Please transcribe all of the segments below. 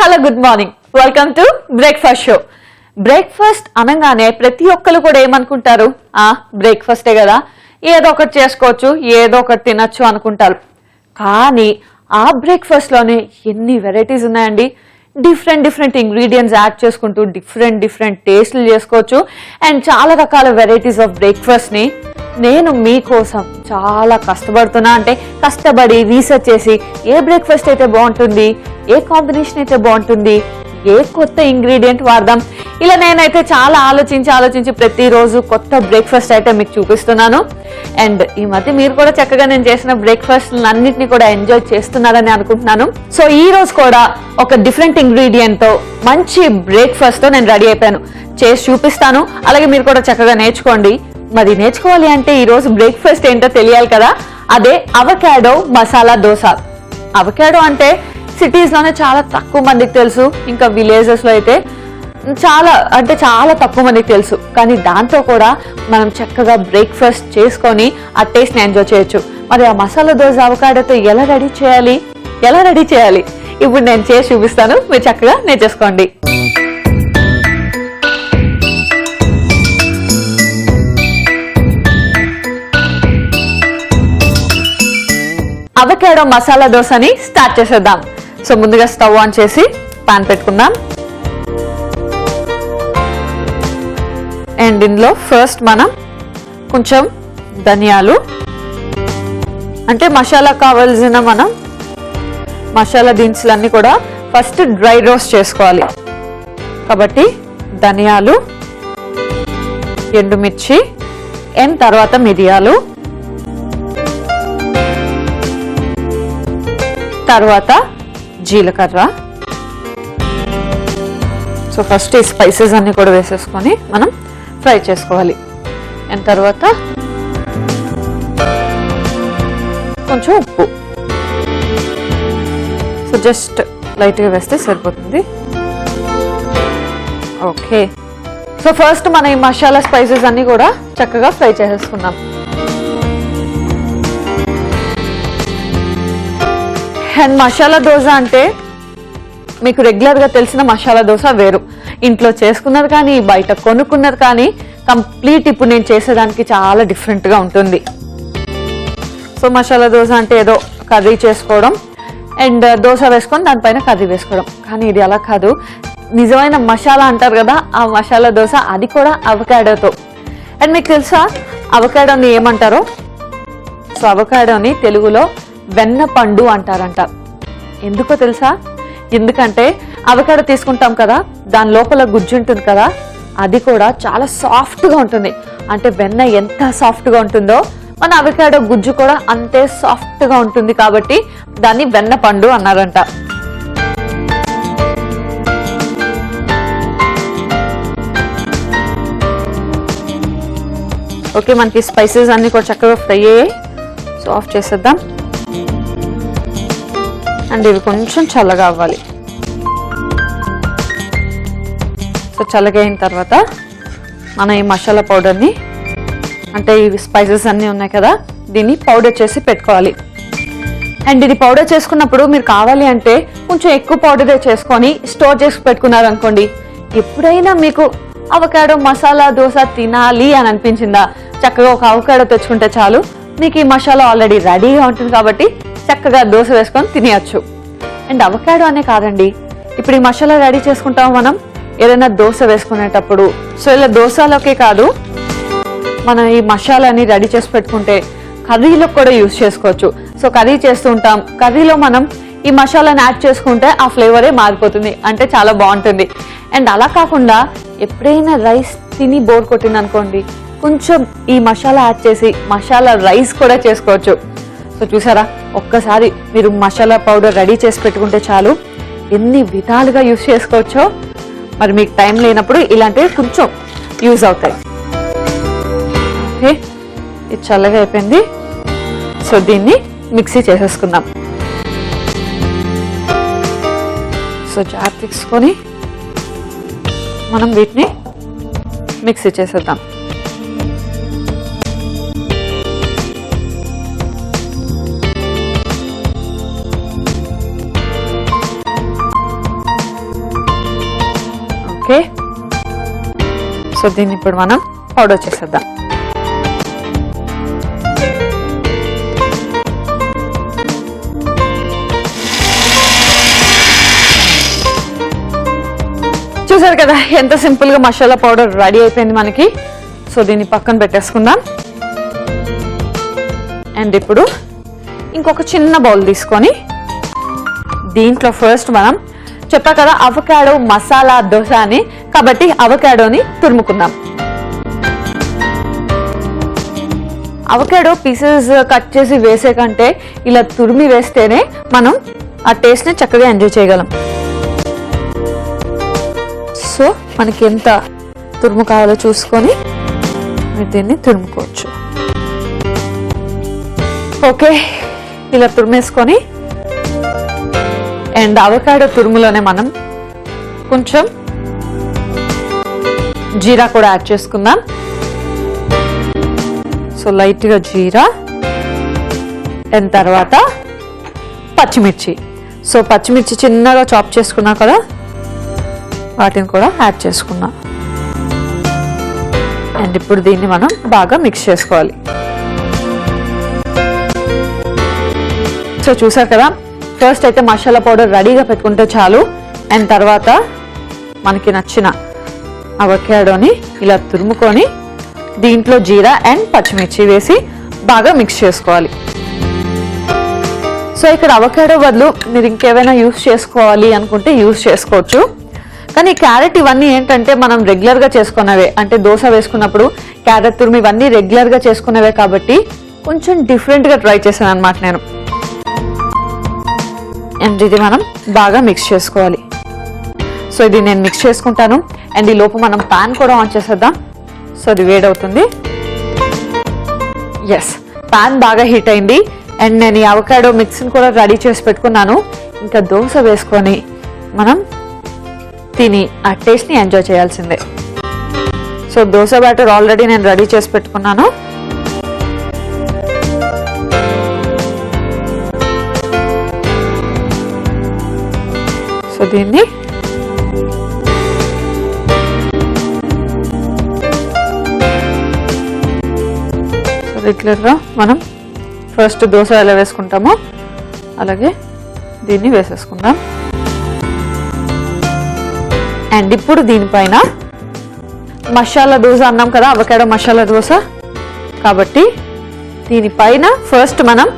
Hello good morning welcome to breakfast show. Breakfast అనగానే ప్రతి ఒక్కరు కూడా ఏమనుకుంటారు, బ్రేక్ఫాస్టే కదా, ఏదో ఒకటి చేసుకోవచ్చు, ఏదో ఒకటి తినచ్చు అనుకుంటారు. కానీ ఆ బ్రేక్ఫాస్ట్లోనే ఎన్ని వెరైటీస్ ఉన్నాయండి. డిఫరెంట్ ఇంగ్రీడియంట్స్ యాడ్ చేసుకుంటూ డిఫరెంట్ టేస్ట్లు చేసుకోవచ్చు. అండ్ చాలా రకాల వెరైటీస్ ఆఫ్ బ్రేక్ఫాస్ట్ని నేను మీకోసం చాలా కష్టపడుతున్నా. అంటే కష్టపడి రీసెర్చ్ చేసి ఏ బ్రేక్ఫాస్ట్ అయితే బాగుంటుంది, ఏ కాంబినేషన్ అయితే బాగుంటుంది, ఏ కొత్త ఇంగ్రీడియంట్ వాడదాం, ఇలా నేనైతే చాలా ఆలోచించి ప్రతిరోజు కొత్త బ్రేక్ఫాస్ట్ అయితే మీకు చూపిస్తున్నాను. అండ్ ఈ మధ్య మీరు కూడా చక్కగా నేను చేసిన బ్రేక్ఫాస్ట్ అన్నింటినీ కూడా ఎంజాయ్ చేస్తున్నారని అనుకుంటున్నాను. సో ఈ రోజు కూడా ఒక డిఫరెంట్ ఇంగ్రీడియంట్ తో మంచి బ్రేక్ఫాస్ట్ తో నేను రెడీ అయిపోయాను, చేసి చూపిస్తాను. అలాగే మీరు కూడా చక్కగా నేర్చుకోండి. మరి నేర్చుకోవాలి అంటే ఈ రోజు బ్రేక్ఫాస్ట్ ఏంటో తెలియాలి కదా, అదే అవకాడో మసాలా దోశ. అవకాడో అంటే సిటీస్ లోనే చాలా తక్కువ మందికి తెలుసు, ఇంకా విలేజెస్ లో అయితే చాలా తక్కువ మందికి తెలుసు. కానీ దాంతో కూడా మనం చక్కగా బ్రేక్ఫాస్ట్ చేసుకొని ఆ టేస్ట్ ని ఎంజాయ్ చేయొచ్చు. మరి ఆ మసాలా దోశ అవకాడోతో ఎలా రెడీ చేయాలి ఇప్పుడు నేను చేసి చూపిస్తాను, మీరు చక్కగా నేర్చేసుకోండి. అవకాడో మసాలా దోశని స్టార్ట్ చేసేద్దాం. సో ముందుగా స్టవ్ ఆన్ చేసి పాన్ పెట్టుకుందాం. అండ్ ఇందులో ఫస్ట్ మనం కొంచెం ధనియాలు, అంటే మసాలా కావాల్సిన మనం మసాలా దినుసులన్నీ కూడా ఫస్ట్ డ్రై రోస్ట్ చేసుకోవాలి. కాబట్టి ధనియాలు, ఎండుమిర్చి, అండ్ తర్వాత మిరియాలు, తర్వాత జీలకర్ర. సో ఫస్ట్ ఈ స్పైసెస్ అన్ని కూడా వేసేసుకొని మనం ఫ్రై చేసుకోవాలి. అండ్ తర్వాత కొంచెం ఉప్పు, సో జస్ట్ లైట్గా వేస్తే సరిపోతుంది. ఓకే, సో ఫస్ట్ మనం ఈ మసాలా స్పైసెస్ అన్ని కూడా చక్కగా ఫ్రై చేసేసుకుందాం. అండ్ మసాలా దోశ అంటే మీకు రెగ్యులర్గా తెలిసిన మసాలా దోశ వేరు, ఇంట్లో చేసుకున్నది కానీ బయట కొనుక్కున్నది కానీ కంప్లీట్ ఇప్పుడు నేను చేసేదానికి చాలా డిఫరెంట్గా ఉంటుంది. సో మసాలా దోశ అంటే ఏదో కర్రీ చేసుకోవడం అండ్ దోశ వేసుకొని దానిపైన కర్రీ వేసుకోవడం, కానీ ఇది అలా కాదు. నిజమైన మసాలా అంటారు కదా, ఆ మసాలా దోశ అది కూడా అవకాడోతో. అండ్ మీకు తెలుసా అవకాడోని ఏమంటారో? సో అవకాడోని తెలుగులో వెన్న పండు అంటారంట. ఎందుకో తెలుసా? ఎందుకంటే అవకాడో తీసుకుంటాం కదా, దాని లోపల గుజ్జు ఉంటుంది కదా, అది కూడా చాలా సాఫ్ట్గా ఉంటుంది. అంటే వెన్న ఎంత సాఫ్ట్గా ఉంటుందో మన అవకాడో గుజ్జు కూడా అంతే సాఫ్ట్గా ఉంటుంది. కాబట్టి దాన్ని వెన్న పండు అన్నారంట. ఓకే, మనకి స్పైసెస్ అన్ని కూడా చక్కగా ఫ్రై అయ్యాయి. సో ఆఫ్ చేసేద్దాం. అండ్ ఇవి కొంచెం చల్లగా అవ్వాలి. సో చల్లగా అయిన తర్వాత మనం ఈ మసాలా పౌడర్ని, అంటే ఇవి స్పైసెస్ అన్నీ ఉన్నాయి కదా, దీన్ని పౌడర్ చేసి పెట్టుకోవాలి. అండ్ ఇది పౌడర్ చేసుకున్నప్పుడు మీరు కావాలి అంటే కొంచెం ఎక్కువ పౌడరే చేసుకొని స్టోర్ చేసి పెట్టుకున్నారనుకోండి, ఎప్పుడైనా మీకు అవకాడో మసాలా దోశ తినాలి అని అనిపించిందా, చక్కగా ఒక అవకాడో తెచ్చుకుంటే చాలు, మీకు ఈ మసాలా ఆల్రెడీ రెడీగా ఉంటుంది. కాబట్టి చక్కగా దోశ వేసుకొని తినేయచ్చు. అండ్ అవకాడో అనే కాదండి, ఇప్పుడు ఈ మసాలా రెడీ చేసుకుంటాము మనం ఏదైనా దోశ వేసుకునేటప్పుడు. సో ఇలా దోశలోకే కాదు, మనం ఈ మసాలాని రెడీ చేసి పెట్టుకుంటే కర్రీలో కూడా యూజ్ చేసుకోవచ్చు. సో కర్రీ చేస్తూ ఉంటాం, కర్రీలో మనం ఈ మసాలాని యాడ్ చేసుకుంటే ఆ ఫ్లేవరే మారిపోతుంది, అంటే చాలా బాగుంటుంది. అండ్ అలా కాకుండా ఎప్పుడైనా రైస్ తిని బోర్ కొట్టింది అనుకోండి, కొంచెం ఈ మసాలా యాడ్ చేసి మసాలా రైస్ కూడా చేసుకోవచ్చు. సో చూసారా, ఒక్కసారి మీరు మసాలా పౌడర్ రెడీ చేసి పెట్టుకుంటే చాలు, ఎన్ని విధాలుగా యూజ్ చేసుకోవచ్చో. మరి మీకు టైం లేనప్పుడు ఇలాంటివి కొంచెం యూజ్ అవుతాయి. ఓకే, ఇది చల్లగా అయిపోయింది. సో దీన్ని మిక్సీ చేసేసుకుందాం. సో జార్ తీసుకొని మనం వీటిని మిక్సీ చేసేద్దాం. సో దీన్ని ఇప్పుడు మనం పౌడర్ చేసేద్దాం. చూసారు కదా ఎంత సింపుల్ గా మసాలా పౌడర్ రెడీ అయిపోయింది మనకి. సో దీన్ని పక్కన పెట్టేసుకుందాం. అండ్ ఇప్పుడు ఇంకొక చిన్న బౌల్ తీసుకొని దీంట్లో ఫస్ట్ మనం చెప్పా కదా అవకాడో మసాలా దోశ అని, కాబట్టి అవకాడోని తురుముకుందాం. అవకాడో పీసెస్ కట్ చేసి వేసే కంటే ఇలా తురిమి వేస్తేనే మనం ఆ టేస్ట్ ని చక్కగా ఎంజాయ్ చేయగలం. సో మనకి ఎంత తురుము కావాలో చూసుకొని దీన్ని తురుముకోవచ్చు. ఓకే, ఇలా తురిమేసుకొని అండ్ అవకాడో తురుములోనే మనం కొంచెం జీరా కూడా యాడ్ చేసుకుందాం. సో లైట్గా జీరా అండ్ తర్వాత పచ్చిమిర్చి. సో పచ్చిమిర్చి చిన్నగా చాప్ చేసుకున్నా కదా, వాటిని కూడా యాడ్ చేసుకున్నా. అండ్ ఇప్పుడు దీన్ని మనం బాగా మిక్స్ చేసుకోవాలి. సో చూసారు కదా, ఫస్ట్ అయితే మసాలా పౌడర్ రెడీగా పెట్టుకుంటే చాలు. అండ్ తర్వాత మనకి నచ్చిన అవకాడోని ఇలా తురుముకొని దీంట్లో జీరా అండ్ పచ్చిమిర్చి వేసి బాగా మిక్స్ చేసుకోవాలి. సో ఇక్కడ అవకాడో బదులు మీరు ఇంకేమైనా యూస్ చేసుకోవాలి అనుకుంటే యూస్ చేసుకోవచ్చు. కానీ క్యారెట్ ఇవన్నీ ఏంటంటే మనం రెగ్యులర్ గా చేసుకున్నవే, అంటే దోశ వేసుకున్నప్పుడు క్యారెట్ తురుము ఇవన్నీ రెగ్యులర్ గా చేసుకున్నవే కాబట్టి కొంచెం డిఫరెంట్ గా ట్రై చేశాను అనమాట నేను. అండ్ ఇది మనం బాగా మిక్స్ చేసుకోవాలి. సో ఇది నేను మిక్స్ చేసుకుంటాను. అండ్ ఈ లోపు మనం పాన్ కూడా ఆన్ చేసేద్దాం. సో అది వేడవుతుంది. ఎస్, పాన్ బాగా హీట్ అయింది. అండ్ నేను ఈ అవకాడో మిక్స్ని కూడా రెడీ చేసి పెట్టుకున్నాను. ఇంకా దోశ వేసుకొని మనం తిని ఆ టేస్ట్ని ఎంజాయ్ చేయాల్సిందే. సో దోశ బ్యాటర్ ఆల్రెడీ నేను రెడీ చేసి పెట్టుకున్నాను. సో దీన్ని రెగ్యులర్గా మనం ఫస్ట్ దోశ ఎలా వేసుకుంటామో అలాగే దీన్ని వేసేసుకుందాం. అండ్ ఇప్పుడు దీనిపైన మసాలా దోశ అన్నాం కదా, అవకాడో మసాలా దోశ, కాబట్టి దీనిపైన ఫస్ట్ మనం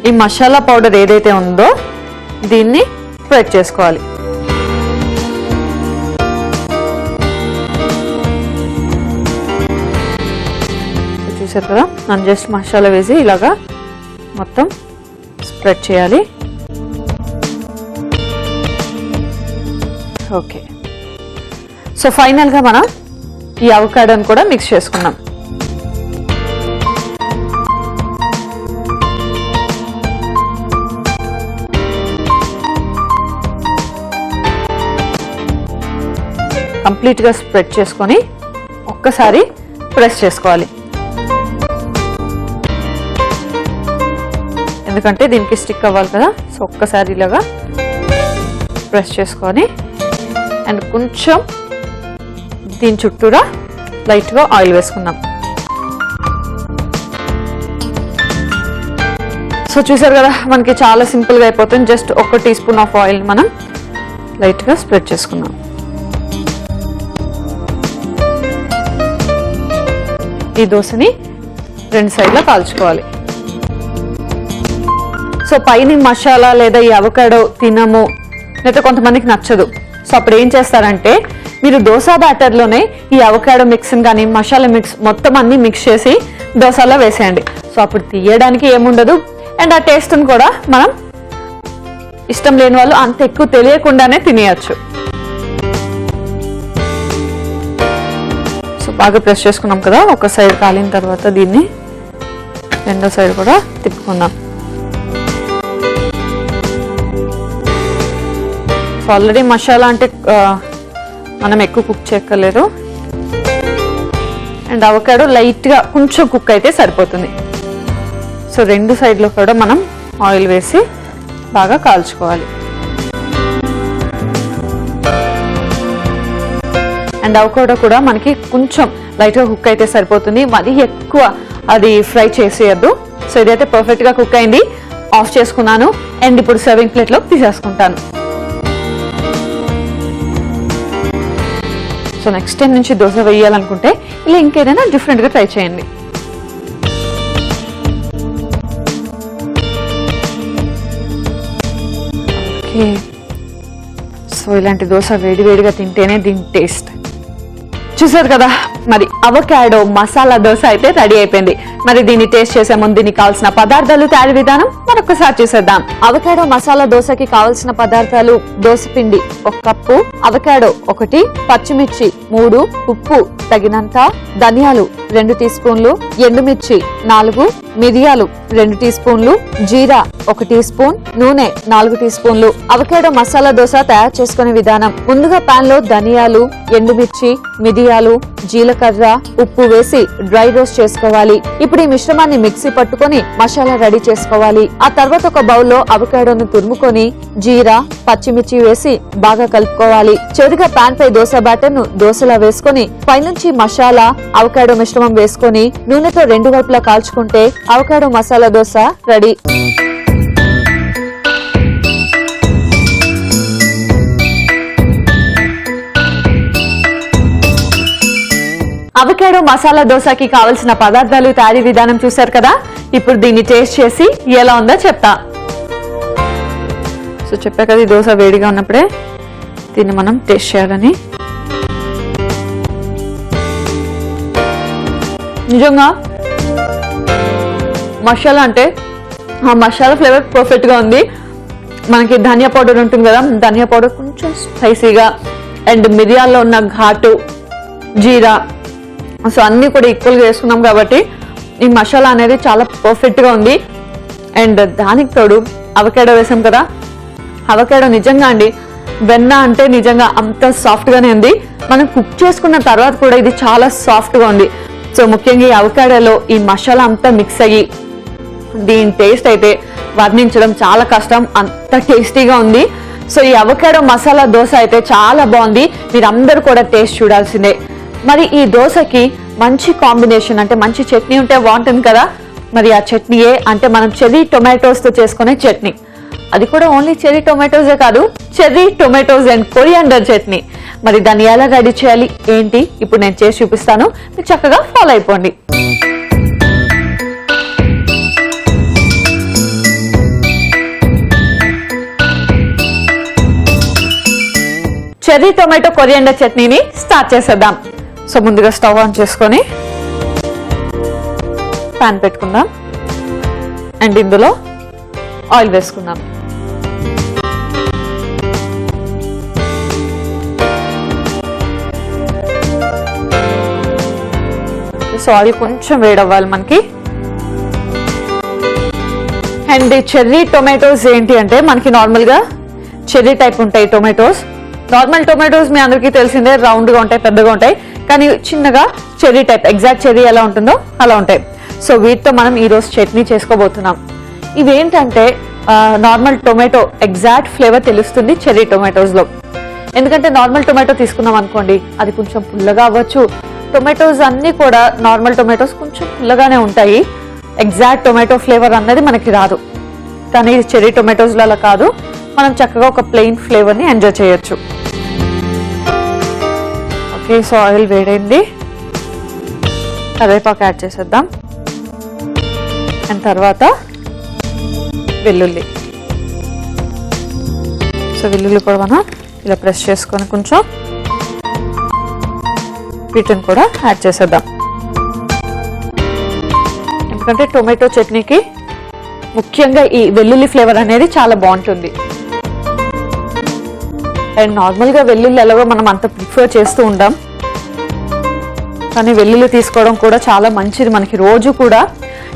ఈ మసాలా పౌడర్ ఏదైతే ఉందో దీన్ని స్ప్రెడ్ చేసుకోవాలి. చూసారు కదా, మనం జస్ట్ మసాలా వేసి ఇలాగా మొత్తం స్ప్రెడ్ చేయాలి. ఓకే, సో ఫైనల్గా మనం ఈ అవకాడోని కూడా మిక్స్ చేసుకున్నాం. కంప్లీట్గా స్ప్రెడ్ చేసుకొని ఒక్కసారి ప్రెస్ చేసుకోవాలి. ఎందుకంటే దీనికి స్టిక్ అవ్వాలి కదా. సో ఒక్కసారి ఇలాగా ప్రెస్ చేసుకొని అండ్ కొంచెం దీని చుట్టూరా లైట్గా ఆయిల్ వేసుకుందాం. సో చూసారు కదా, మనకి చాలా సింపుల్గా అయిపోతుంది. Just 1 teaspoon of oil మనం లైట్గా స్ప్రెడ్ చేసుకుందాం. ఈ దోశని 2 సైడ్లా కాల్చుకోవాలి. సో పైన మసాలా లేదా ఈ అవకాడో తినము లేదా కొంతమందికి నచ్చదు. సో అప్పుడు ఏం చేస్తారంటే మీరు దోశ బ్యాటర్లోనే ఈ అవకాడో మిక్స్ని కానీ మసాలా మిక్స్ మొత్తం అన్ని మిక్స్ చేసి దోశలో వేసేయండి. సో అప్పుడు తీయడానికి ఏముండదు. అండ్ ఆ టేస్ట్ని కూడా మనం ఇష్టం లేని వాళ్ళు అంత ఎక్కువ తెలియకుండానే తినేయచ్చు. సో బాగా ప్రెస్ చేసుకున్నాం కదా. ఒక సైడ్ కాలిన తర్వాత దీన్ని రెండో సైడ్ కూడా తిప్పుకుందాం. సో ఆల్రెడీ మసాలా అంటే మనం ఎక్కువ కుక్ చేయక్కర్లేదు. అండ్ అవకాడో లైట్గా కొంచెం కుక్ అయితే సరిపోతుంది. సో 2 సైడ్లో కూడా మనం ఆయిల్ వేసి బాగా కాల్చుకోవాలి. అండ్ అండ్ అవకాడో కూడా మనకి కొంచెం లైట్ గా కుక్ అయితే సరిపోతుంది, మరీ ఎక్కువ అది ఫ్రై చేసేయద్దు. సో ఇదైతే పర్ఫెక్ట్ గా కుక్ అయింది, ఆఫ్ చేసుకున్నాను. అండ్ ఇప్పుడు సర్వింగ్ ప్లేట్ లో తీసేసుకుంటాను. సో నెక్స్ట్ టైం నుంచి దోశ వేయాలనుకుంటే ఇలా ఇంకేదైనా డిఫరెంట్ గా ట్రై చేయండి. ఓకే, సో ఇలాంటి దోశ వేడివేడిగా తింటేనే దీని టేస్ట్. చూసారు కదా, మరి అవకాడో మసాలా దోశ అయితే రెడీ అయిపోయింది. మరి దీన్ని టేస్ట్ చేసే ముందు దీనికి కావాల్సిన పదార్థాలు, తయారీ విధానం మరొకసారి చూసేద్దాం. అవకాడో మసాలా దోశకి కావాల్సిన పదార్థాలు: దోశ పిండి 1 కప్పు, అవకాడో 1, పచ్చిమిర్చి 3, ఉప్పు తగినంత, ధనియాలు 2 టీ స్పూన్లు, ఎండుమిర్చి 4, మిరియాలు 2 టీ స్పూన్లు, జీరా 1 టీ స్పూన్, నూనె 4 టీ స్పూన్లు. అవకాడో మసాలా దోశ తయారు చేసుకునే విధానం: ముందుగా పాన్ లో ధనియాలు, ఎండుమిర్చి, మిరియాలు, జీలకర్ర, ఉప్పు వేసి డ్రై రోస్ట్ చేసుకోవాలి. ఇప్పుడు ఈ మిశ్రమాన్ని మిక్సీ పట్టుకొని మసాలా రెడీ చేసుకోవాలి. ఆ తర్వాత ఒక బౌల్లో అవకాడోను తురుముకొని జీరా, పచ్చిమిర్చి వేసి బాగా కలుపుకోవాలి. చివరిగా పాన్ పై దోశ బ్యాటర్ ను దోశలా వేసుకొని పైనుంచి మసాలా, అవకాడో మిశ్రమం వేసుకొని నూనెతో 2 వైపులా కాల్చుకుంటే avocado masala dosa ready. Avocado masala దోశకి కావలసిన పదార్థాలు, తయారీ విధానం చూశారు కదా. ఇప్పుడు దీన్ని టేస్ట్ చేసి ఎలా ఉందో చెప్తా. సో చెప్పా కదా, ఈ దోశ వేడిగా ఉన్నప్పుడే దీన్ని మనం టేస్ట్ చేయాలని. నిజంగా మసాలా అంటే ఆ మసాలా ఫ్లేవర్ పర్ఫెక్ట్ గా ఉంది. మనకి ధనియా పౌడర్ ఉంటుంది కదా, ధనియా పౌడర్ కొంచెం స్పైసీగా, అండ్ మిరియాల్లో ఉన్న ఘాటు, జీరా, సో అన్ని కూడా ఈక్వల్ గా వేసుకున్నాం కాబట్టి ఈ మసాలా అనేది చాలా పర్ఫెక్ట్ గా ఉంది. అండ్ దానికి తోడు అవకాడో వేసాం కదా, అవకాడో నిజంగా అండి వెన్న అంటే నిజంగా అంత సాఫ్ట్ గానే ఉంది. మనం కుక్ చేసుకున్న తర్వాత కూడా ఇది చాలా సాఫ్ట్ గా ఉంది. సో ముఖ్యంగా ఈ అవకాడోలో ఈ మసాలా అంతా మిక్స్ అయ్యి దీని టేస్ట్ అయితే వర్ణించడం చాలా కష్టం, అంత టేస్టీగా ఉంది. సో ఈ అవకాడో మసాలా దోశ అయితే చాలా బాగుంది, మీరందరూ కూడా టేస్ట్ చూడాల్సిందే. మరి ఈ దోశకి మంచి కాంబినేషన్ అంటే మంచి చట్నీ ఉంటే బాగుంటుంది కదా. మరి ఆ చట్నీయే అంటే మనం చెర్రీ టొమాటోస్ తో చేసుకునే చట్నీ. అది కూడా ఓన్లీ చెర్రీ టొమాటోసే కాదు, cherry tomatoes and coriander chutney. మరి దాన్ని ఎలా రెడీ చేయాలి ఏంటి ఇప్పుడు నేను చేసి చూపిస్తాను, మీరు చక్కగా ఫాలో అయిపోండి. చెర్రీ టొమాటో కొరియాండర్ చట్నీని స్టార్ట్ చేసేద్దాం. సో ముందుగా స్టవ్ ఆన్ చేసుకొని పాన్ పెట్టుకుందాం అండ్ ఇందులో ఆయిల్ వేసుకుందాం. సో ఆయిల్ కొంచెం వేడవ్వాలి మనకి. అండ్ చెర్రీ టొమాటోస్ ఏంటి అంటే మనకి నార్మల్ గా చెర్రీ టైప్ ఉంటాయి టొమాటోస్. నార్మల్ టొమాటోస్ మీ అందరికీ తెలిసిందే, రౌండ్ గా ఉంటాయి, పెద్దగా ఉంటాయి. కానీ చిన్నగా చెర్రీ టైప్, ఎగ్జాక్ట్ చెర్రీ ఎలా ఉంటుందో అలా ఉంటాయి. సో వీటితో మనం ఈరోజు చట్నీ చేసుకోబోతున్నాం. ఇవేంటంటే నార్మల్ టొమాటో ఎగ్జాక్ట్ ఫ్లేవర్ తెలుస్తుంది చెర్రీ టొమాటోస్ లో. ఎందుకంటే నార్మల్ టొమాటో తీసుకున్నాం అనుకోండి, అది కొంచెం పుల్లగా అవ్వచ్చు. టొమాటోస్ అన్ని కూడా నార్మల్ టొమాటోస్ కొంచెం పుల్లగానే ఉంటాయి, ఎగ్జాక్ట్ టొమాటో ఫ్లేవర్ అన్నది మనకి రాదు. కానీ చెర్రీ టొమాటోస్ లో అలా కాదు, మనం చక్కగా ఒక ప్లెయిన్ ఫ్లేవర్ ని ఎంజాయ్ చేయొచ్చు. ఓకే, సో ఆయిల్ వేడైంది, కరివేపాకు యాడ్ చేసేద్దాం. అండ్ తర్వాత వెల్లుల్లి. సో వెల్లుల్లి కూడా మనం ఇలా ప్రెస్ చేసుకొని కొంచెం వీటిని కూడా యాడ్ చేసేద్దాం. ఎందుకంటే టొమాటో చట్నీకి ముఖ్యంగా ఈ వెల్లుల్లి ఫ్లేవర్ అనేది చాలా బాగుంటుంది. అండ్ నార్మల్గా వెల్లుల్లి ఎలాగో మనం అంత ప్రిఫర్ చేస్తూ ఉంటాం, కానీ వెల్లుల్లి తీసుకోవడం కూడా చాలా మంచిది. మనకి రోజు కూడా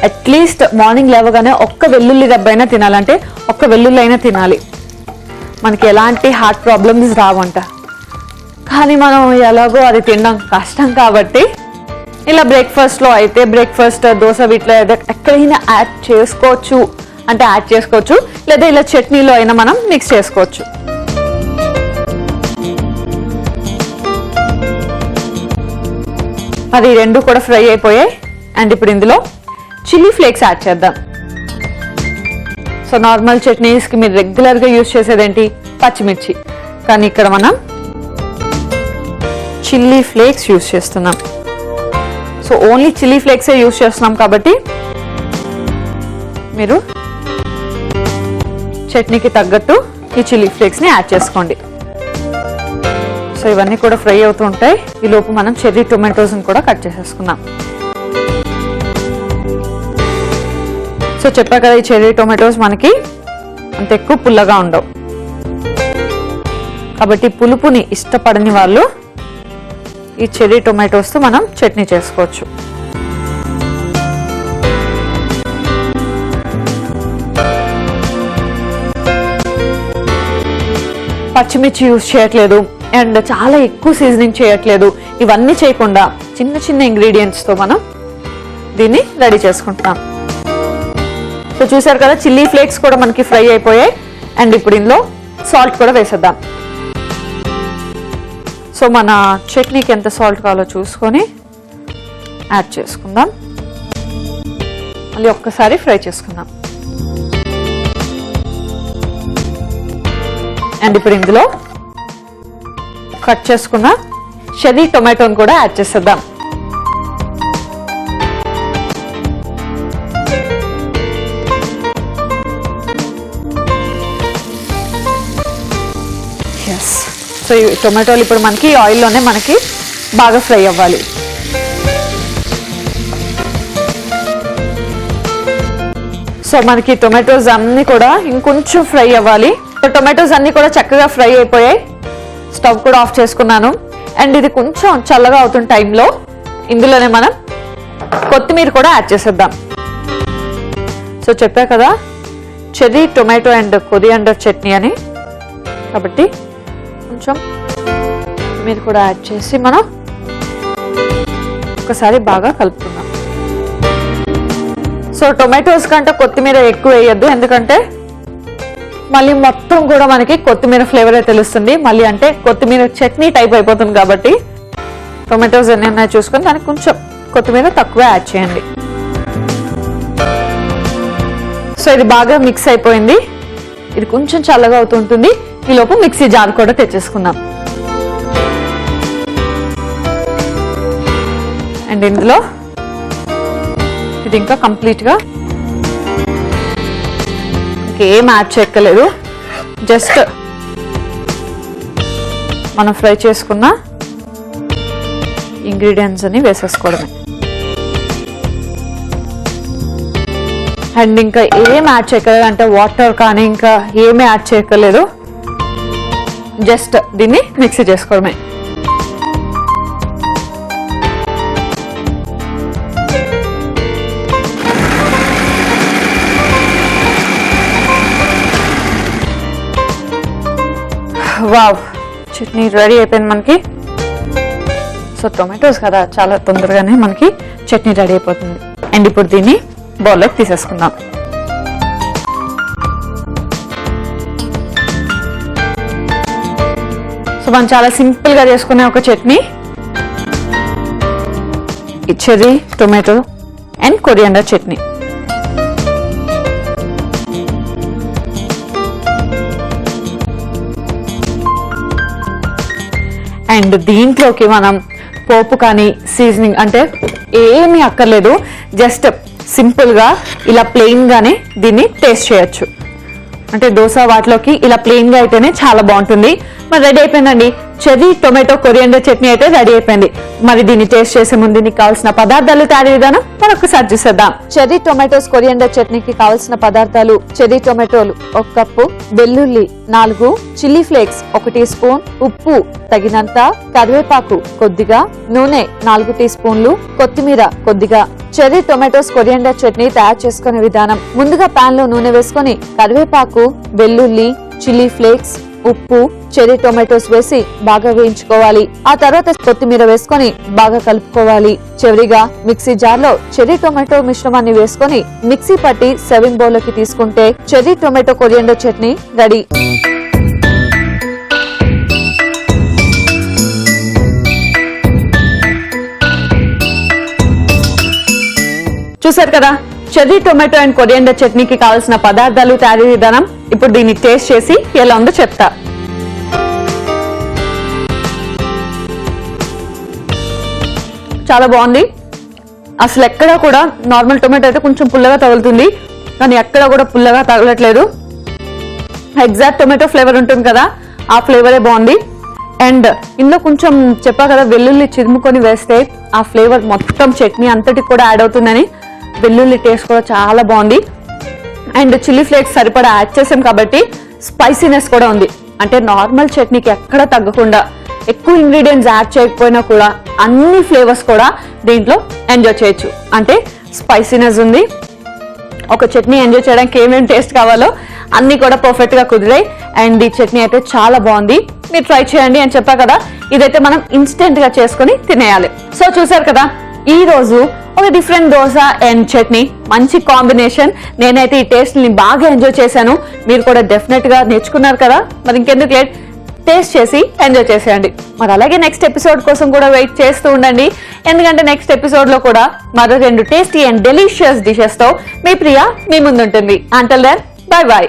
అట్లీస్ట్ మార్నింగ్ లేవగానే ఒక్క వెల్లుల్లి దెబ్బైనా తినాలంటే ఒక్క వెల్లుల్లి అయినా తినాలి. మనకి ఎలాంటి హార్ట్ ప్రాబ్లమ్స్ రావంట. కానీ మనం ఎలాగో అది తినడం కష్టం కాబట్టి ఇలా బ్రేక్ఫాస్ట్లో అయితే బ్రేక్ఫాస్ట్ దోశ వీటిలో ఎక్కడైనా యాడ్ చేసుకోవచ్చు అంటే యాడ్ చేసుకోవచ్చు, లేదా ఇలా చట్నీలో అయినా మనం మిక్స్ చేసుకోవచ్చు. అది రెండు కూడా ఫ్రై అయిపోయాయి. అండ్ ఇప్పుడు ఇందులో చిల్లీ ఫ్లేక్స్ యాడ్ చేద్దాం. సో నార్మల్ చట్నీస్కి మీరు రెగ్యులర్గా యూజ్ చేసేదేంటి, పచ్చిమిర్చి, కానీ ఇక్కడ మనం చిల్లీ ఫ్లేక్స్ యూజ్ చేస్తున్నాం. సో ఓన్లీ చిల్లీ ఫ్లేక్సే యూజ్ చేస్తున్నాం కాబట్టి మీరు చట్నీకి తగ్గట్టు ఈ చిల్లీ ఫ్లేక్స్ని యాడ్ చేసుకోండి. సో ఇవన్నీ కూడా ఫ్రై అవుతూ ఉంటాయి. ఈ లోపు మనం చెర్రీ టొమాటోస్ని కూడా కట్ చేసేసుకుందాం. సో చెప్పా కదా, ఈ చెర్రీ టొమాటోస్ మనకి అంత ఎక్కువ పుల్లగా ఉండవు కాబట్టి పులుపుని ఇష్టపడని వాళ్ళు ఈ చెర్రీ టొమాటోస్తో మనం చట్నీ చేసుకోవచ్చు. పచ్చిమిర్చి యూజ్ చేయట్లేదు అండ్ చాలా ఎక్కువ సీజనింగ్ చేయట్లేదు. ఇవన్నీ చేయకుండా చిన్న చిన్న ఇంగ్రీడియంట్స్తో మనం దీన్ని రెడీ చేసుకుంటాం. సో చూసారు కదా, చిల్లీ ఫ్లేక్స్ కూడా మనకి ఫ్రై అయిపోయాయి. అండ్ ఇప్పుడు ఇందులో సాల్ట్ కూడా వేసేద్దాం. సో మన చట్నీకి ఎంత సాల్ట్ కావాలో చూసుకొని యాడ్ చేసుకుందాం. మళ్ళీ ఒక్కసారి ఫ్రై చేసుకుందాం. అండ్ ఇప్పుడు ఇందులో కట్ చేసుకున్న చెర్రీ టొమాటోని కూడా యాడ్ చేసేద్దాం. సో ఈ టొమాటోలు ఇప్పుడు మనకి ఆయిల్లోనే మనకి బాగా ఫ్రై అవ్వాలి. సో మనకి టొమాటోస్ అన్నీ కూడా ఇంకొంచెం ఫ్రై అవ్వాలి. టొమాటోస్ అన్నీ కూడా చక్కగా ఫ్రై అయిపోయాయి. స్టవ్ కూడా ఆఫ్ చేసుకున్నాను. అండ్ ఇది కొంచెం చల్లగా అవుతున్న టైంలో ఇందులోనే మనం కొత్తిమీర కూడా యాడ్ చేసేద్దాం. సో చెప్పా కదా, cherry tomato and coriander chutney అని, కాబట్టి కొంచెం కొత్తిమీర కూడా యాడ్ చేసి మనం ఒకసారి బాగా కలుపుకుందాం. సో టొమాటోస్ కంటే కొత్తిమీర ఎక్కువ వేయద్దు, ఎందుకంటే మళ్ళీ మొత్తం కూడా మనకి కొత్తిమీర ఫ్లేవరే తెలుస్తుంది. మళ్ళీ అంటే కొత్తిమీర చట్నీ టైప్ అయిపోతుంది కాబట్టి టొమాటోస్ ఎన్ని ఉన్నాయో చూసుకొని దానికి కొంచెం కొత్తిమీర తక్కువ యాడ్ చేయండి. సో ఇది బాగా మిక్స్ అయిపోయింది. ఇది కొంచెం చల్లగా అవుతుంటుంది. ఈ లోపు మిక్సీ జార్ కూడా తెచ్చేసుకుందాం. అండ్ ఇందులో ఇది ఇంకా కంప్లీట్గా ఏం యాడ్ చేయక్కలేదు, జస్ట్ మనం ఫ్రై చేసుకున్న ఇంగ్రీడియంట్స్ అని వేసేసుకోవడమే. అండ్ ఇంకా ఏం యాడ్ చేయక్కలేదు, అంటే వాటర్ కానీ ఇంకా ఏమీ యాడ్ చేయక్కలేదు, జస్ట్ దీన్ని మిక్సీ చేసుకోవడమే. వావ్, చట్నీ రెడీ అయిపోయింది మనకి. సో టొమాటోస్ కదా, చాలా తొందరగానే మనకి చట్నీ రెడీ అయిపోతుంది. అండ్ ఇప్పుడు దీన్ని బౌల్లోకి తీసేసుకుందాం. సో మనం చాలా సింపుల్ గా చేసుకునే ఒక chutney, cherry tomato and coriander chutney. And దీంట్లోకి మనం పోపు కానీ సీజనింగ్ అంటే ఏమీ అక్కర్లేదు, జస్ట్ సింపుల్గా ఇలా ప్లెయిన్గానే దీన్ని టేస్ట్ చేయొచ్చు. అంటే దోశ వాటిలోకి ఇలా ప్లెయిన్గా అయితేనే చాలా బాగుంటుంది. మరి రెడీ అయిపోయిందండి, చెర్రీ టొమాటో కొరియాండర్ చట్నీ అయితే రెడీ అయిపోయింది. మరి దీన్ని టేస్ట్ చేసే ముందు దీనికి కావాల్సిన పదార్థాలు తయారీ విధానం మరొకసారి చూసేద్దాం. చెర్రీ టొమాటోస్ కొరియాండర్ చట్నీకి కావాల్సిన పదార్థాలు: చెర్రీ టొమాటోలు 1 కప్పు, వెల్లుల్లి 4, చిల్లీ ఫ్లేక్స్ 1 టీ స్పూన్, ఉప్పు తగినంత, కరివేపాకు కొద్దిగా, నూనె 4 టీ స్పూన్లు, కొత్తిమీర కొద్దిగా. చెర్రీ టొమాటోస్ కొరియాండర్ చట్నీ తయారు చేసుకునే విధానం: ముందుగా పాన్ లో నూనె వేసుకొని కరివేపాకు, వెల్లుల్లి, చిల్లీ ఫ్లేక్స్, ఉప్పు, చెర్రీ టొమాటోస్ వేసి బాగా వేయించుకోవాలి. ఆ తర్వాత కొత్తిమీర వేసుకొని బాగా కలుపుకోవాలి. చివరిగా మిక్సీ జార్ లో చెర్రీ టొమాటో మిశ్రమాన్ని వేసుకొని మిక్సీ పట్టి సర్వింగ్ బౌల్ లోకి తీసుకుంటే cherry tomato coriander chutney ready. చూసారు కదా, చెర్రీ టొమాటో అండ్ కొరియండర్ చట్నీకి కావాల్సిన పదార్థాలు, తయారీ విధానం. ఇప్పుడు దీన్ని టేస్ట్ చేసి ఎలా ఉందో చెప్తా. చాలా బాగుంది. అసలు ఎక్కడ కూడా నార్మల్ టొమాటో అయితే కొంచెం పుల్లగా తగులుతుంది, కానీ ఎక్కడ కూడా పుల్లగా తగలట్లేదు. ఎగ్జాక్ట్ టొమాటో ఫ్లేవర్ ఉంటుంది కదా, ఆ ఫ్లేవరే బాగుంది. అండ్ ఇందులో కొంచెం చెప్పా కదా, వెల్లుల్లి చిరుముకొని వేస్తే ఆ ఫ్లేవర్ మొత్తం చట్నీ అంతటికి కూడా యాడ్ అవుతుందని. వెల్లుల్లి టేస్ట్ కూడా చాలా బాగుంది. అండ్ చిల్లీ ఫ్లేక్స్ సరిపడా యాడ్ చేసాం కాబట్టి స్పైసీనెస్ కూడా ఉంది. అంటే నార్మల్ చట్నీకి ఎక్కడ తగ్గకుండా, ఎక్కువ ఇంగ్రీడియంట్స్ యాడ్ చేయకపోయినా కూడా అన్ని ఫ్లేవర్స్ కూడా దీంట్లో ఎంజాయ్ చేయొచ్చు. అంటే స్పైసీనెస్ ఉంది. ఒక చట్నీ ఎంజాయ్ చేయడానికి ఏమేమి టేస్ట్ కావాలో అన్ని కూడా పర్ఫెక్ట్ గా కుదిరాయి. అండ్ ఈ చట్నీ అయితే చాలా బాగుంది, మీరు ట్రై చేయండి అని చెప్పా కదా. ఇదైతే మనం ఇన్స్టెంట్ గా చేసుకుని తినేయాలి. సో చూసారు కదా, ఈ రోజు ఒక డిఫరెంట్ దోశ అండ్ చట్నీ, మంచి కాంబినేషన్. నేనైతే ఈ టేస్ట్ ని బాగా ఎంజాయ్ చేశాను. మీరు కూడా డెఫినెట్ గా నేర్చుకున్నారు కదా. మరి ఇంకెందుకు లేట్, టేస్ట్ చేసి ఎంజాయ్ చేసేయండి. మరి అలాగే నెక్స్ట్ ఎపిసోడ్ కోసం కూడా వెయిట్ చేస్తూ ఉండండి. ఎందుకంటే నెక్స్ట్ ఎపిసోడ్ లో కూడా మరో 2 టేస్టీ అండ్ డెలిషియస్ డిషెస్ తో మీ ప్రియా మీ ముందుంటుంది. Until then, bye by.